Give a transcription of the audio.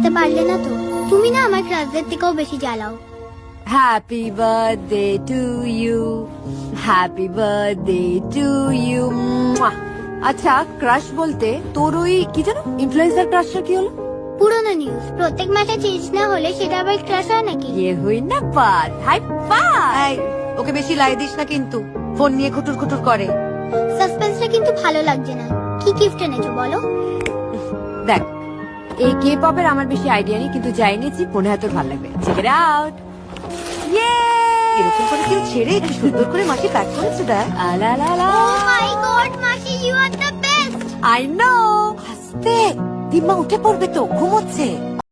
বুঝতে পারলে না তো? তুমি না আমার ক্রাশদের থেকেও বেশি জ্বালাও। Happy birthday to you, happy birthday to you. আচ্ছা, ক্রাশ বলতে তোর ওই কি জানো ইনফ্লুয়েন্সার ক্রাশটা কি হলো? পুরোনো নিউজ, প্রত্যেক মাসে চেঞ্জ না হলে সেটা আবার ক্রাশ হয় নাকি? ये हुई ना बात। High five. এই, ওকে বেশি লাই দিস না কিন্তু, ফোন নিয়ে খুটুর খুটুর করে। সাসপেন্সটা কিন্তু ভালো লাগছে না। কি গিফট এনেছো বলো? দেখ, এই কে পপের আমার বেশি আইডিয়া নেই, কিন্তু যাই নিয়েছি মনে হয় তোর ভালো লাগবে। Check it out. ইয়ে, এরকম করে কেউ ছেড়ে কি সুন্দর করে মাসি প্যাক করেছে দেখ। আলালালা। ও মাই গড মাসি, you are the best. I know. আস্তে, দিম্মা উঠে পড়বে তো, ঘুমোচ্ছে।